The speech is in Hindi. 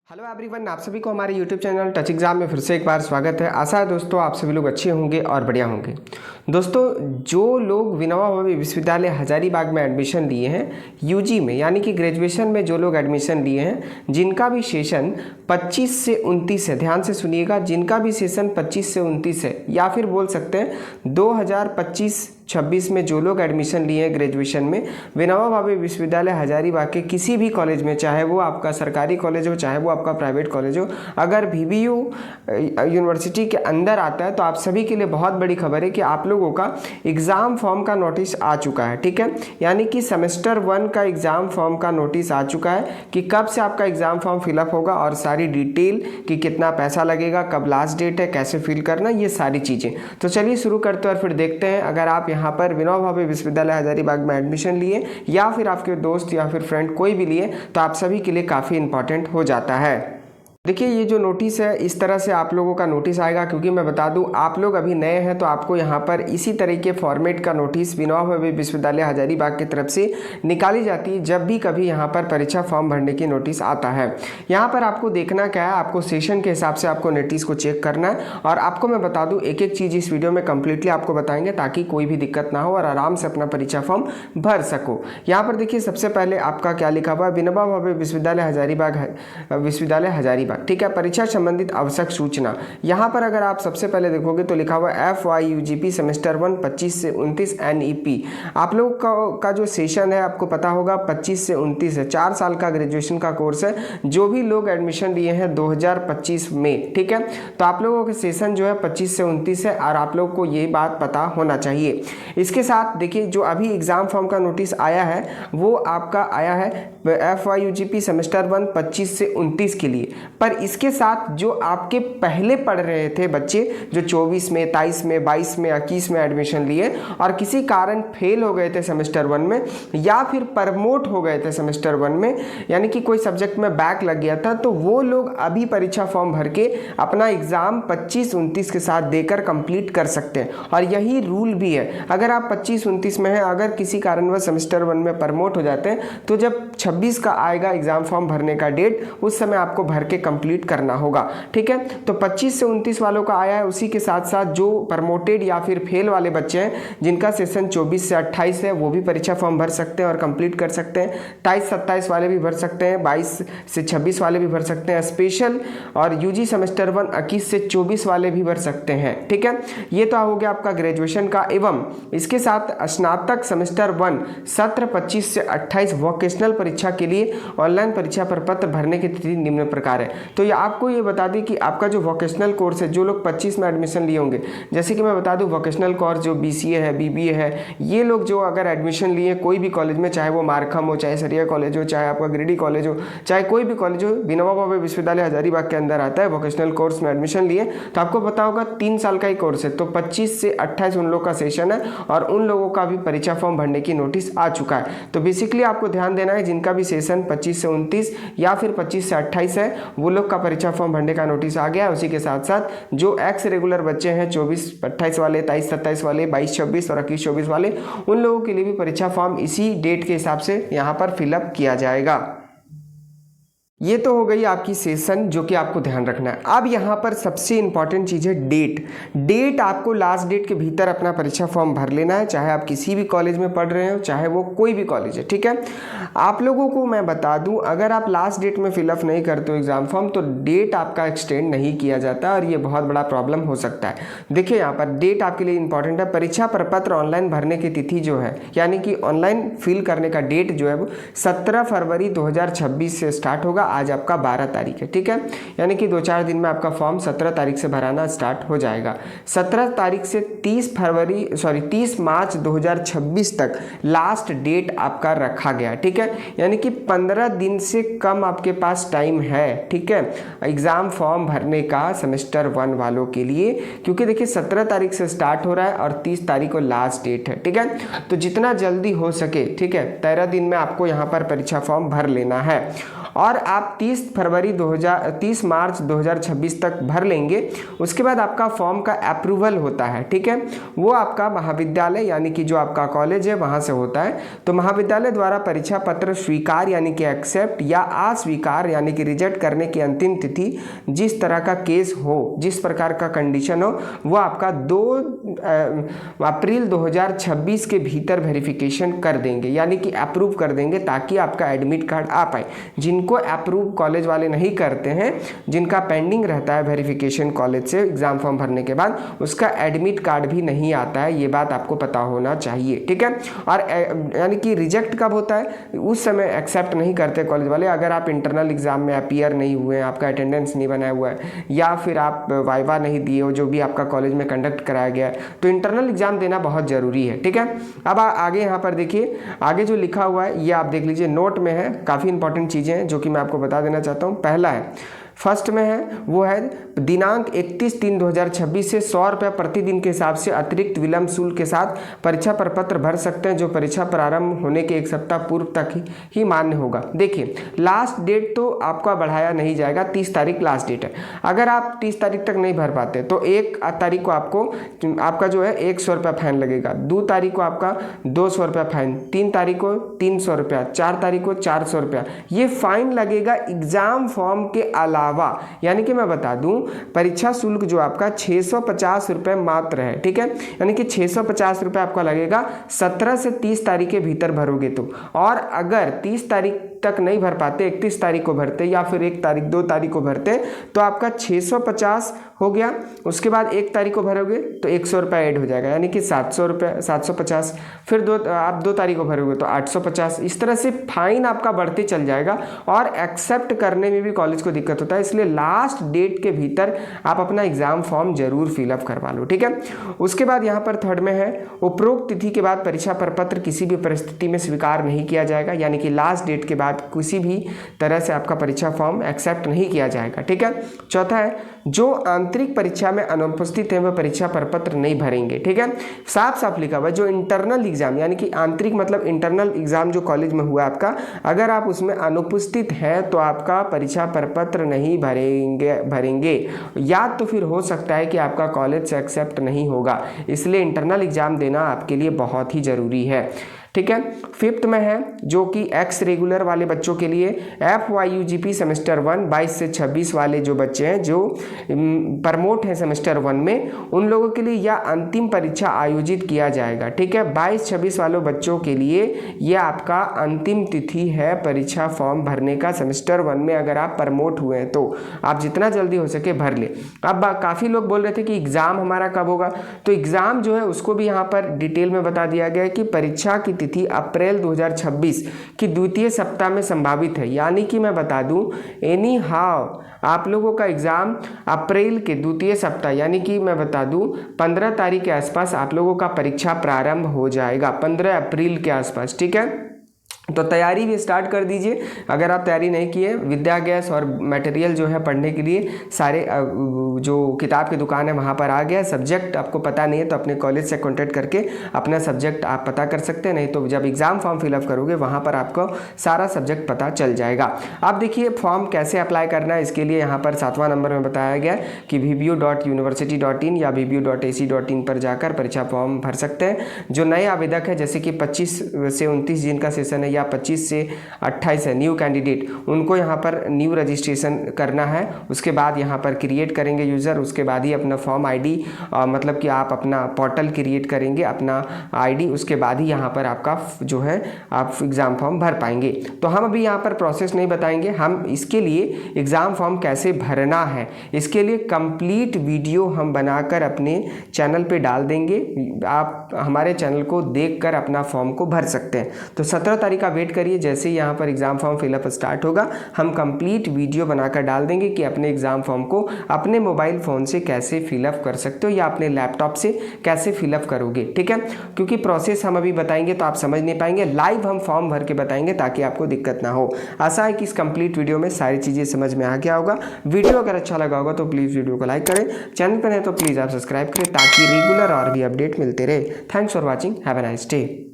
हेलो एवरीवन, आप सभी को हमारे यूट्यूब चैनल टच एग्जाम में फिर से एक बार स्वागत है। आशा है दोस्तों आप सभी लोग अच्छे होंगे और बढ़िया होंगे। दोस्तों, जो लोग विनोबा भावे विश्वविद्यालय हजारीबाग में एडमिशन लिए हैं यूजी में, यानी कि ग्रेजुएशन में जो लोग एडमिशन लिए हैं, जिनका भी सेशन 25 से 29 है, ध्यान से सुनिएगा, जिनका भी सेशन 25 से 29 है, या फिर बोल सकते हैं 2025-26 में जो लोग एडमिशन लिए हैं ग्रेजुएशन में विनोबा भावे विश्वविद्यालय हजारीबाग के किसी भी कॉलेज में, चाहे वो आपका सरकारी कॉलेज हो चाहे वो आपका प्राइवेट कॉलेज हो, अगर VBU यूनिवर्सिटी के अंदर आता है तो आप सभी के लिए बहुत बड़ी खबर है कि आप लोगों का एग्ज़ाम फॉर्म का नोटिस आ चुका है। ठीक है, यानी कि सेमेस्टर 1 का एग्ज़ाम फॉर्म का नोटिस आ चुका है कि कब से आपका एग्ज़ाम फॉर्म फिलअप होगा और सारी डिटेल कि कितना पैसा लगेगा, कब लास्ट डेट है, कैसे फिल करना, ये सारी चीज़ें। तो चलिए शुरू करते हैं और फिर देखते हैं। अगर आप यहाँ पर विनोबा भावे विश्वविद्यालय हजारीबाग में एडमिशन लिए या फिर आपके दोस्त या फिर फ्रेंड कोई भी लिए, तो आप सभी के लिए काफ़ी इंपॉर्टेंट हो जाता है। देखिए, ये जो नोटिस है इस तरह से आप लोगों का नोटिस आएगा, क्योंकि मैं बता दूं आप लोग अभी नए हैं तो आपको यहाँ पर इसी तरह के फॉर्मेट का नोटिस विनोबा भावे विश्वविद्यालय हजारीबाग की तरफ से निकाली जाती है जब भी कभी यहाँ पर परीक्षा फॉर्म भरने की नोटिस आता है। यहाँ पर आपको देखना क्या है, आपको सेशन के हिसाब से आपको नोटिस को चेक करना है और आपको मैं बता दूँ एक एक चीज़ इस वीडियो में कम्प्लीटली आपको बताएंगे ताकि कोई भी दिक्कत ना हो और आराम से अपना परीक्षा फॉर्म भर सको। यहाँ पर देखिए, सबसे पहले आपका क्या लिखा हुआ है, विनोबा भावे विश्वविद्यालय हजारीबाग, ठीक है, परीक्षा संबंधित आवश्यक सूचना। यहाँ पर अगर आप सबसे पहले देखोगे तो लिखा हुआ है FYUGP सेमेस्टर 1 25 से 29 NEP। आप लोग का जो सेशन है आपको पता होगा 25 से 29 है, 4 साल का ग्रेजुएशन का कोर्स है, जो भी लोग एडमिशन लिए हैं 2025 में। ठीक है, तो आप लोगों के सेशन जो है 25 से 29 है और आप लोग को ये बात पता होना चाहिए। इसके साथ देखिए, जो अभी एग्जाम फॉर्म का नोटिस आया है वो आपका आया है FYUGP सेमेस्टर 1 25 से 29 के लिए, पर इसके साथ जो आपके पहले पढ़ रहे थे बच्चे जो 24 में 23 में 22 में 21 में एडमिशन लिए और किसी कारण फेल हो गए थे सेमेस्टर 1 में या फिर प्रमोट हो गए थे सेमेस्टर 1 में, यानी कि कोई सब्जेक्ट में बैक लग गया था, तो वो लोग अभी परीक्षा फॉर्म भर के अपना एग्जाम 25-29 के साथ देकर कंप्लीट कर सकते हैं। और यही रूल भी है, अगर आप 25-29 में हैं, अगर किसी कारणवश सेमेस्टर 1 में प्रमोट हो जाते हैं तो जब 26 का आएगा एग्जाम फॉर्म भरने का डेट, उस समय आपको भर के कंप्लीट करना होगा। ठीक है, तो 25 से 29 वालों का आया है, उसी के साथ साथ जो प्रमोटेड या फिर फेल वाले बच्चे हैं जिनका सेशन 24 से 28 है वो भी परीक्षा फॉर्म भर सकते हैं और कंप्लीट कर सकते हैं। 23-27 वाले भी भर सकते हैं, 22 से 26 वाले भी भर सकते हैं, स्पेशल और यूजी सेमेस्टर 1 21 से 24 वाले भी भर सकते हैं। ठीक है, ये तो हो गया आपका ग्रेजुएशन का। एवं इसके साथ स्नातक सेमेस्टर 1 सत्र 25 से 28 वोकेशनल परीक्षा के लिए ऑनलाइन परीक्षा प्रपत्र भरने की तिथि निम्न प्रकार है। तो ये आपको ये बता दें कि आपका जो वोकेशनल कोर्स है, जो लोग 25 में एडमिशन लिए होंगे, जैसे कि मैं बता दूं वोकेशनल कोर्स जो BCA है, BBA है, ये लोग जो अगर एडमिशन लिए कोई भी कॉलेज में, चाहे वो मारखम हो, चाहे सरिया कॉलेज हो, चाहे आपका गिरिडीह कॉलेज हो, चाहे कोई भी कॉलेज हो, विनोबा भावे विश्वविद्यालय हजारीबाग के अंदर आता है, वोकेशनल कोर्स में एडमिशन लिए तो आपको पता होगा 3 साल का ही कोर्स है, तो 25 से 28 उन लोग का सेशन है और उन लोगों का भी परीक्षा फॉर्म भरने की नोटिस आ चुका है। तो बेसिकली आपको ध्यान देना है, जिनका भी सेशन 25 से 29 या फिर 25 से 28 है वो लोग का परीक्षा फॉर्म भरने का नोटिस आ गया है। उसी के साथ साथ जो एक्स रेगुलर बच्चे हैं 24-28 वाले, 23-27 वाले, 22-26 और 21-24 वाले, उन लोगों के लिए भी परीक्षा फॉर्म इसी डेट के हिसाब से यहाँ पर फिलअप किया जाएगा। ये तो हो गई आपकी सेशन, जो कि आपको ध्यान रखना है। अब यहाँ पर सबसे इंपॉर्टेंट चीज़ है डेट आपको लास्ट डेट के भीतर अपना परीक्षा फॉर्म भर लेना है, चाहे आप किसी भी कॉलेज में पढ़ रहे हो, चाहे वो कोई भी कॉलेज है। ठीक है, आप लोगों को मैं बता दूं, अगर आप लास्ट डेट में फिलअप नहीं करते हो एग्जाम फॉर्म तो डेट आपका एक्सटेंड नहीं किया जाता और ये बहुत बड़ा प्रॉब्लम हो सकता है। देखिए, यहाँ पर डेट आपके लिए इंपॉर्टेंट है। परीक्षा प्रपत्र ऑनलाइन भरने की तिथि जो है, यानी कि ऑनलाइन फिल करने का डेट जो है वो 17 फरवरी 2026 से स्टार्ट होगा। आज आपका 12 तारीख है। ठीक है, यानी कि 2-4 दिन में आपका फॉर्म 17 तारीख से भराना स्टार्ट हो जाएगा। 17 तारीख से 30 मार्च 2026 तक लास्ट डेट आपका रखा गया। ठीक है, यानी कि 15 दिन से कम आपके पास टाइम है। ठीक है, एग्जाम फॉर्म भरने का सेमेस्टर 1 वालों के लिए, क्योंकि देखिए 17 तारीख से स्टार्ट हो रहा है और 30 तारीख को लास्ट डेट है। ठीक है, तो जितना जल्दी हो सके, ठीक है, 13 दिन में आपको यहाँ पर परीक्षा फॉर्म भर लेना है। और आप 30 मार्च 2026 तक भर लेंगे। उसके बाद आपका फॉर्म का अप्रूवल होता है, ठीक है, वो आपका महाविद्यालय यानी कि जो आपका कॉलेज है वहाँ से होता है। तो महाविद्यालय द्वारा परीक्षा पत्र स्वीकार यानी कि एक्सेप्ट या अस्वीकार यानी कि रिजेक्ट करने की अंतिम तिथि जिस तरह का केस हो, जिस प्रकार का कंडीशन हो, वो आपका 2 अप्रैल 2026 के भीतर वेरिफिकेशन कर देंगे यानी कि अप्रूव कर देंगे, ताकि आपका एडमिट कार्ड आ पाए। जिनको अप्रूव कॉलेज वाले नहीं करते हैं, जिनका पेंडिंग रहता है वेरिफिकेशन कॉलेज से एग्जाम फॉर्म भरने के बाद, उसका एडमिट कार्ड भी नहीं आता है, ये बात आपको पता होना चाहिए, ठीक है। और यानी कि रिजेक्ट कब होता है, उस समय एक्सेप्ट नहीं करते कॉलेज वाले अगर आप इंटरनल एग्जाम में अपीयर नहीं हुए हैं, आपका अटेंडेंस नहीं बनाया हुआ है, या फिर आप वाइवा नहीं दिए हो जो भी आपका कॉलेज में कंडक्ट कराया गया है, तो इंटरनल एग्जाम देना बहुत ज़रूरी है, ठीक है। अब आगे यहाँ पर देखिए, आगे जो लिखा हुआ है ये आप देख लीजिए, नोट में है, काफ़ी इंपॉर्टेंट चीज़ें हैं जो कि मैं आपको बता देना चाहता हूँ। पहला है, फर्स्ट में है वो है दिनांक 31/3/2026 से 100 रुपये प्रतिदिन के हिसाब से अतिरिक्त विलंब शुल्क के साथ परीक्षा प्रपत्र भर सकते हैं, जो परीक्षा प्रारंभ होने के 1 सप्ताह पूर्व तक ही मान्य होगा। देखिए, लास्ट डेट तो आपका बढ़ाया नहीं जाएगा, 30 तारीख लास्ट डेट है। अगर आप 30 तारीख तक नहीं भर पाते तो 1 तारीख को आपका जो है 100 रुपया फाइन लगेगा, 2 तारीख को आपका 200 रुपया फाइन, 3 तारीख को 300 रुपया, 4 तारीख को 400 रुपया, ये फाइन लगेगा एग्जाम फॉर्म के अलावा। यानी कि मैं बता दूं, परीक्षा शुल्क जो आपका 650 रुपये मात्र है, ठीक है, यानी कि 650 रुपये आपका लगेगा 17 से 30 तारीख के भीतर भरोगे तो। और अगर 30 तारीख तक नहीं भर पाते, 31 तारीख को भरते या फिर 1 तारीख 2 तारीख को भरते, तो आपका 650 हो गया। उसके बाद 1 तारीख को भरोगे तो 100 रुपये ऐड हो जाएगा, यानी कि 700 रुपये, 750। फिर आप 2 तारीख को भरोगे तो 850। इस तरह से फाइन आपका बढ़ते चल जाएगा और एक्सेप्ट करने में भी कॉलेज को दिक्कत होता है। इसलिए लास्ट डेट के भीतर आप अपना एग्जाम फॉर्म जरूर फिलअप करवा लो, ठीक है। उसके बाद यहाँ पर थर्ड में है, उपरोक्त तिथि के बाद परीक्षा प्रपत्र किसी भी परिस्थिति में स्वीकार नहीं किया जाएगा, यानी कि लास्ट डेट के बाद किसी भी तरह से आपका परीक्षा फॉर्म एक्सेप्ट नहीं किया जाएगा, ठीक है। चौथा है, जो आंतरिक परीक्षा में अनुपस्थित है वह परीक्षा प्रपत्र नहीं भरेंगे, ठीक है। साफ साफ लिखा हुआ, जो इंटरनल एग्जाम यानी कि आंतरिक मतलब इंटरनल एग्जाम जो कॉलेज में हुआ आपका, अगर आप उसमें अनुपस्थित हैं तो आपका परीक्षा प्रपत्र नहीं भरेंगे, या तो फिर हो सकता है कि आपका कॉलेज से एक्सेप्ट नहीं होगा। इसलिए इंटरनल एग्जाम देना आपके लिए बहुत ही जरूरी है, ठीक है। फिफ्थ में है, जो कि एक्स रेगुलर वाले बच्चों के लिए FYUGP सेमेस्टर 1 22 से 26 वाले जो बच्चे हैं जो प्रमोट हैं सेमेस्टर 1 में, उन लोगों के लिए यह अंतिम परीक्षा आयोजित किया जाएगा, ठीक है। 22-26 वालों बच्चों के लिए यह आपका अंतिम तिथि है परीक्षा फॉर्म भरने का सेमेस्टर 1 में। अगर आप प्रमोट हुए हैं तो आप जितना जल्दी हो सके भर ले। अब काफ़ी लोग बोल रहे थे कि एग्ज़ाम हमारा कब होगा, तो एग्ज़ाम जो है उसको भी यहाँ पर डिटेल में बता दिया गया है कि परीक्षा की तिथि अप्रैल 2026 की द्वितीय सप्ताह में संभावित है। यानी कि मैं बता दूं, एनी हाउ आप लोगों का एग्जाम अप्रैल के द्वितीय सप्ताह यानी कि मैं बता दूं 15 तारीख के आसपास आप लोगों का परीक्षा प्रारंभ हो जाएगा, 15 अप्रैल के आसपास, ठीक है। तो तैयारी भी स्टार्ट कर दीजिए। अगर आप तैयारी नहीं किए, विद्या गैस और मटेरियल जो है पढ़ने के लिए सारे जो किताब की दुकान है वहाँ पर आ गया। सब्जेक्ट आपको पता नहीं है तो अपने कॉलेज से कॉन्टेक्ट करके अपना सब्जेक्ट आप पता कर सकते हैं, नहीं तो जब एग्ज़ाम फॉर्म फिलअप करोगे वहाँ पर आपको सारा सब्जेक्ट पता चल जाएगा। अब देखिए फॉर्म कैसे अप्लाई करना है, इसके लिए यहाँ पर 7वां नंबर में बताया गया कि vbu.university.in या vbu.ac.in पर जाकर परीक्षा फॉर्म भर सकते हैं। जो नए आवेदक है, जैसे कि 25 से 29 दिन का सेशन है या 25 से 28 है न्यू कैंडिडेट, उनको यहाँ पर न्यू रजिस्ट्रेशन करना है। उसके बाद यहाँ पर क्रिएट करेंगे यूज़र, उसके बाद ही अपना फॉर्म आईडी मतलब कि आप अपना पोर्टल क्रिएट करेंगे अपना आईडी, उसके बाद ही यहाँ पर आपका जो है आप एग्ज़ाम फॉर्म भर पाएंगे। तो हम अभी यहाँ पर प्रोसेस नहीं बताएंगे, हम इसके लिए एग्ज़ाम फॉर्म कैसे भरना है इसके लिए कंप्लीट वीडियो हम बनाकर अपने चैनल पे डाल देंगे। आप हमारे चैनल को देखकर अपना फॉर्म को भर सकते हैं। तो 17 तारीख का वेट करिए, जैसे ही यहाँ पर एग्ज़ाम फॉर्म फिलअप स्टार्ट होगा हम कंप्लीट वीडियो बनाकर डाल देंगे कि अपने एग्ज़ाम फॉर्म को अपने मोबाइल फ़ोन से कैसे फिलअप कर सकते हो या अपने लैपटॉप से कैसे फिलअप करोगे, ठीक है। क्योंकि प्रोसेस हम अभी बताएंगे तो आप समझ नहीं पाएंगे, लाइव हम फॉर्म भर के बताएंगे ताकि आपको दिक्कत ना हो। आशा है कि इस कंप्लीट वीडियो में सारी चीज़ें समझ में आ गया होगा। वीडियो अगर अच्छा लगा होगा तो प्लीज़ वीडियो को लाइक करें, चैनल पर है तो प्लीज़ आप सब्सक्राइब करें ताकि रेगुलर और भी अपडेट मिलते रहे। Thanks for watching, have a nice day.